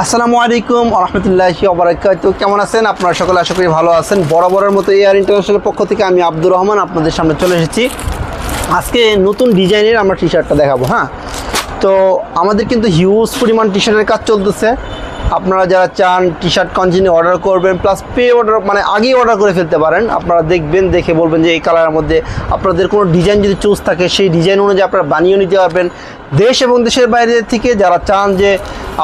আসসালামু আলাইকুম রহমতুল্লাহি ওয়া বারাকাতুহু। কেমন আছেন আপনারা সকলে? আশা করি ভালো আছেন। বরাবরের মতো এআর ইন্টারন্যাশনালের পক্ষ থেকে আমি আব্দুর রহমান আপনাদের সামনে চলে এসেছি। আজকে নতুন ডিজাইনের আমরা টি শার্টটা দেখাবো। তো আমাদের কিন্তু হিউজ পরিমাণ টি শার্টের কাজ চলতেছে। আপনারা যারা চান টি শার্ট কন্টিনিউ অর্ডার করবেন, প্লাস পে অর্ডার মানে আগেই অর্ডার করে ফেলতে পারেন। আপনারা দেখবেন, দেখে বলবেন যে এই কালারের মধ্যে আপনাদের কোনো ডিজাইন যদি চুজ থাকে সেই ডিজাইন অনুযায়ী আপনারা বানিয়ে নিতে পারবেন। দেশ এবং দেশের বাইরে থেকে যারা চান যে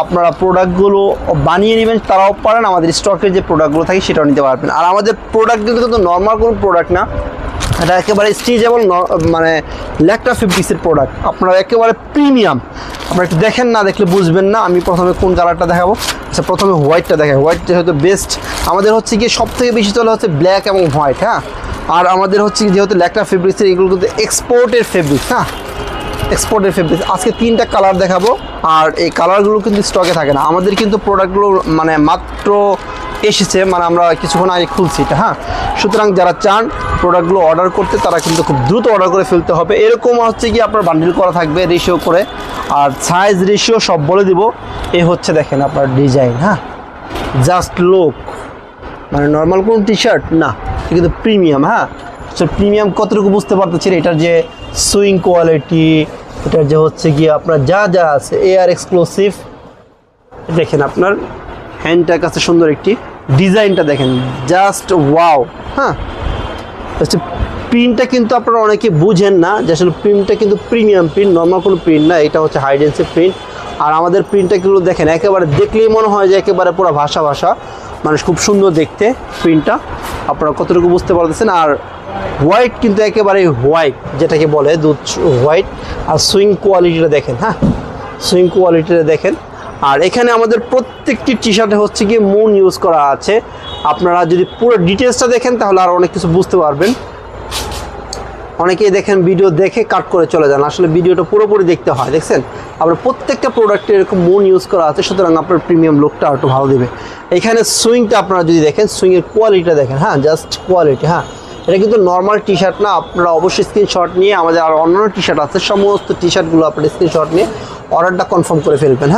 আপনারা প্রোডাক্টগুলো বানিয়ে নেবেন তারাও পারেন। আমাদের স্টকের যে প্রোডাক্টগুলো থাকে সেটাও নিতে পারবেন। আর আমাদের প্রোডাক্টগুলো কিন্তু নর্মাল কোনো প্রোডাক্ট না, এটা একেবারে স্ট্রেচেবল, মানে ল্যাকটা ফেব্রিক্সের প্রোডাক্ট। আপনারা একেবারে প্রিমিয়াম। আপনারা একটু দেখেন, না দেখলে বুঝবেন না। আমি প্রথমে কোন কালারটা দেখাবো? আচ্ছা, প্রথমে হোয়াইটটা দেখাই। হোয়াইটটা হয়তো বেস্ট। আমাদের হচ্ছে গিয়ে সব থেকে বেশি চলে হচ্ছে ব্ল্যাক এবং হোয়াইট। আর আমাদের হচ্ছে যেহেতু ল্যাকটা ফেব্রিক্সের, এগুলো কিন্তু এক্সপোর্টের ফেব্রিক্স। এক্সপোর্টের ফেব্রিক্স। আজকে 3টা কালার দেখাবো, আর এই কালারগুলো কিন্তু স্টকে থাকে না। আমাদের কিন্তু প্রোডাক্টগুলো মানে মাত্র এসেছে, মানে আমরা কিছুক্ষণ আগে খুলছি এটা। সুতরাং যারা চান প্রোডাক্টগুলো অর্ডার করতে তারা কিন্তু খুব দ্রুত অর্ডার করে ফেলতে হবে। এরকম হচ্ছে কি আপনার বান্ডিল করা থাকবে রেশিও করে, আর সাইজ রেশিও সব বলে দিব। এ হচ্ছে দেখেন আপনার ডিজাইন। জাস্ট লুক, মানে নর্মাল কোনো টি শার্ট না, কিন্তু প্রিমিয়াম। প্রিমিয়াম কতটুকু বুঝতে পারতেছেন? এটার যে সুইং কোয়ালিটি, এটার যে হচ্ছে গিয়ে আপনার যা যা আছে এআর এক্সক্লুসিভ। দেখেন আপনার হ্যান্ডটার কাছে সুন্দর একটি ডিজাইনটা দেখেন, জাস্ট ওয়াও। হচ্ছে প্রিন্টটা কিন্তু আপনারা অনেকে বুঝেন না যে আসলে প্রিন্টটা কিন্তু প্রিমিয়াম প্রিন্ট, নর্মাল কোনো প্রিন্ট না। এটা হচ্ছে হাই ডেন্সি প্রিন্ট। আর আমাদের প্রিন্টটাগুলো দেখেন, একেবারে দেখলেই মনে হয় যে একেবারে পুরো ভাষা মানে খুব সুন্দর দেখতে প্রিন্টটা। আপনারা কতটুকু বুঝতে পারতেছেন? আর হোয়াইট কিন্তু একেবারে হোয়াইট, যেটাকে বলে দুধ হোয়াইট। আর সুইং কোয়ালিটিটা দেখেন। সুইং কোয়ালিটিটা দেখেন। আর এখানে আমাদের প্রত্যেকটি টি শার্টে হচ্ছে গিয়ে মুন ইউজ করা আছে। আপনারা যদি পুরো ডিটেলসটা দেখেন তাহলে আর অনেক কিছু বুঝতে পারবেন। অনেকেই দেখেন ভিডিও দেখে কাট করে চলে যান, আসলে ভিডিওটা পুরোপুরি দেখতে হয়। দেখছেন আপনার প্রত্যেকটা প্রোডাক্টে এরকম মুন ইউজ করা আছে, সুতরাং আপনার প্রিমিয়াম লুকটা একটু ভালো দেবে। এখানে সুইংটা আপনারা যদি দেখেন, সুইংয়ের কোয়ালিটিটা দেখেন। Just quality. এটা কিন্তু নর্মাল টি শার্ট না। আপনারা অবশ্যই স্ক্রিনশট নিয়ে, আমাদের আর অন্যান্য টি শার্ট আছে, সমস্ত টি শার্টগুলো আপনারা স্ক্রিনশট নিয়ে অর্ডারটা কনফার্ম করে ফেলবেন।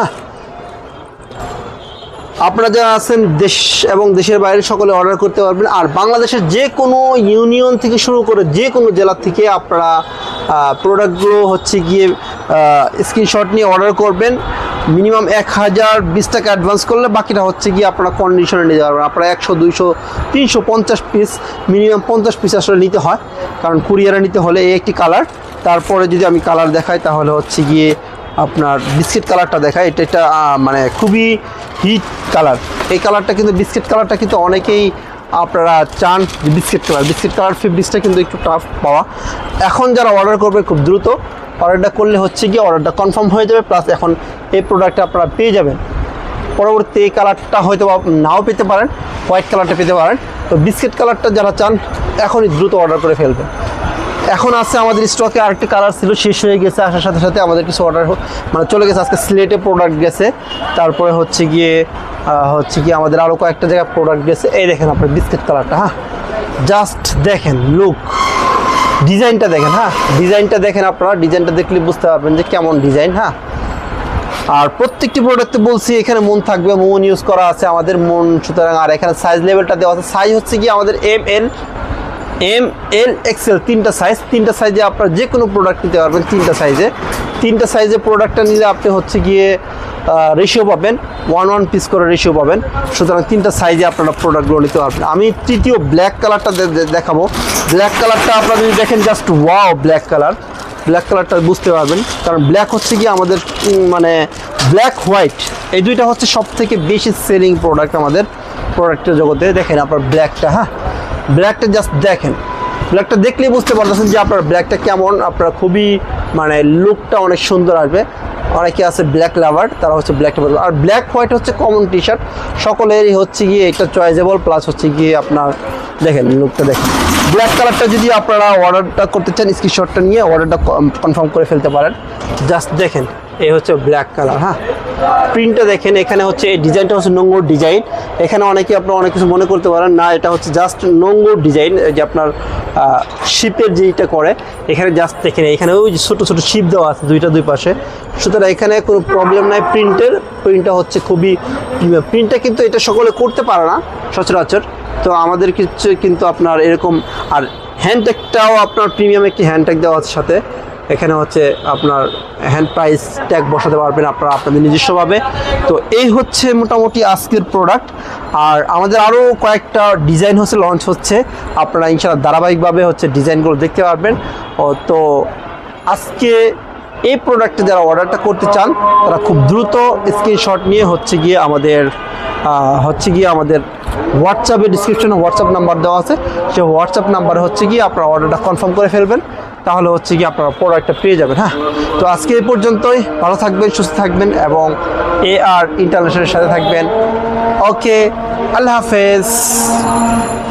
আপনারা যারা আছেন দেশ এবং দেশের বাইরে সকলে অর্ডার করতে পারবেন। আর বাংলাদেশের যে কোনো ইউনিয়ন থেকে শুরু করে যে কোনো জেলা থেকে আপনারা প্রোডাক্টগুলো হচ্ছে গিয়ে স্ক্রিনশট নিয়ে অর্ডার করবেন। মিনিমাম 1020 টাকা অ্যাডভান্স করলে বাকিটা হচ্ছে গিয়ে আপনারা কন্ডিশনে নিতে পারবেন। আপনারা 100, 200, 350 পিস, মিনিমাম 50 পিস আসলে নিতে হয়, কারণ কুরিয়ারে নিতে হলে এই একটি কালার। তারপরে যদি আমি কালার দেখাই তাহলে হচ্ছে গিয়ে আপনার বিস্কিট কালারটা দেখায়। এটা মানে খুবই হিট কালার। এই কালারটা কিন্তু বিস্কিট কালারটা কিন্তু অনেকেই আপনারা চান যে বিস্কিট কালার ফেব্রিক্সটা কিন্তু একটু টাফ পাওয়া। এখন যারা অর্ডার করবে খুব দ্রুত অর্ডারটা করলে হচ্ছে গিয়ে অর্ডারটা কনফার্ম হয়ে যাবে। প্লাস এখন এই প্রোডাক্টটা আপনারা পেয়ে যাবেন। পরবর্তী এই কালারটা হয়তো নাও পেতে পারেন, হোয়াইট কালারটা পেতে পারেন। তো বিস্কিট কালারটা যারা চান এখনই দ্রুত অর্ডার করে ফেলবেন। এখন আছে আমাদের স্টকে আরেকটি কালার ছিল, শেষ হয়ে গেছে। আসার সাথে সাথে আমাদের কিছু অর্ডার মানে চলে গেছে। আজকে স্লেটে প্রোডাক্ট গেছে, তারপরে হচ্ছে গিয়ে আমাদের আরও কয়েকটা জায়গায় প্রোডাক্ট গেছে। এই দেখেন আপনার বিস্কিট কালারটা। জাস্ট দেখেন লুক, ডিজাইনটা দেখেন। ডিজাইনটা দেখেন। আপনারা ডিজাইনটা দেখলে বুঝতে পারবেন যে কেমন ডিজাইন। আর প্রত্যেকটি প্রোডাক্টে বলছি এখানে মন থাকবে, মন ইউজ করা আছে আমাদের মন। সুতরাং আর এখানে সাইজ লেভেলটা দেওয়া আছে। সাইজ হচ্ছে গিয়ে আমাদের ML, XL, 3টা সাইজ। 3টা সাইজে আপনারা যে কোনো প্রোডাক্ট নিতে পারবেন। 3টা সাইজে প্রোডাক্টটা নিলে আপনি হচ্ছে গিয়ে রেশিও পাবেন, 1 পিস করে রেশিও পাবেন। সুতরাং 3টা সাইজে আপনারা প্রোডাক্টগুলো নিতে পারবেন। আমি তৃতীয় ব্ল্যাক কালারটা দেখাবো। ব্ল্যাক কালারটা আপনারা যদি দেখেন, জাস্ট ওয়াও। ব্ল্যাক কালারটা বুঝতে পারবেন, কারণ ব্ল্যাক হচ্ছে গিয়ে আমাদের মানে ব্ল্যাক হোয়াইট এই দুইটা হচ্ছে সব থেকে বেশি সেলিং প্রোডাক্ট আমাদের প্রোডাক্টের জগতে। দেখেন আপনার ব্ল্যাকটা। ব্ল্যাকটা জাস্ট দেখেন, ব্ল্যাকটা দেখলেই বুঝতে পারতেছেন যে আপনার ব্ল্যাকটা কেমন। আপনার খুবই মানে লুকটা অনেক সুন্দর আসবে। অনেকে আছে ব্ল্যাক লাভার, তারা হচ্ছে ব্ল্যাকটা বলবে। আর ব্ল্যাক হোয়াইট হচ্ছে কমন টি শার্ট, সকলেরই হচ্ছে গিয়ে এটা চয়েজেবল। প্লাস হচ্ছে গিয়ে আপনার দেখেন লুকটা দেখেন। ব্ল্যাক কালারটা যদি আপনারা অর্ডারটা করতে চান, স্ক্রিনশটটা নিয়ে অর্ডারটা কনফার্ম করে ফেলতে পারেন। জাস্ট দেখেন, এই হচ্ছে ব্ল্যাক কালার। প্রিন্টটা দেখেন, এখানে হচ্ছে এই ডিজাইনটা হচ্ছে নোঙ্গর ডিজাইন। এখানে অনেকে আপনারা অনেক কিছু মনে করতে পারেন, না এটা হচ্ছে জাস্ট নোঙ্গর ডিজাইন, যে আপনার শিপের যেইটা করে এখানে জাস্ট দেখেন এখানে ওই যে ছোটো ছোটো শিপ দেওয়া আছে দুই পাশে। সুতরাং এখানে কোনো প্রবলেম নাই প্রিন্টটা হচ্ছে খুবই প্রিন্টটা, কিন্তু এটা সকলে করতে পারে না সচরাচর। তো আমাদের কিছু কিন্তু আপনার এরকম, আর হ্যান্ডট্যাগটাও আপনার প্রিমিয়াম একটি হ্যান্ডট্যাগ দেওয়া আছে সাথে। এখানে হচ্ছে আপনার হ্যান্ড প্রাইস ট্যাগ বসাতে পারবেন আপনারা আপনাদের নিজস্বভাবে। তো এই হচ্ছে মোটামুটি আজকের প্রোডাক্ট। আর আমাদের আরও কয়েকটা ডিজাইন হচ্ছে লঞ্চ হচ্ছে, আপনারা ইনশাআল্লাহ ধারাবাহিকভাবে হচ্ছে ডিজাইনগুলো দেখতে পারবেন। তো আজকে এই প্রোডাক্টে যারা অর্ডারটা করতে চান তারা খুব দ্রুত স্ক্রিনশট নিয়ে হচ্ছে গিয়ে আমাদের হোয়াটসঅ্যাপে ডিসক্রিপশনে হোয়াটসঅ্যাপ নাম্বার দেওয়া আছে, সেই হোয়াটসঅ্যাপ নাম্বারে হচ্ছে গিয়ে আপনারা অর্ডারটা কনফার্ম করে ফেলবেন, তাহলে হচ্ছে কি আপনারা প্রোডাক্টটা পেয়ে যাবেন। হ্যাঁ, তো আজকে এই পর্যন্তই। ভালো থাকবেন, সুস্থ থাকবেন এবং AR ইন্টারন্যাশনালের সাথে থাকবেন। ওকে, আল্লাহ হাফেজ।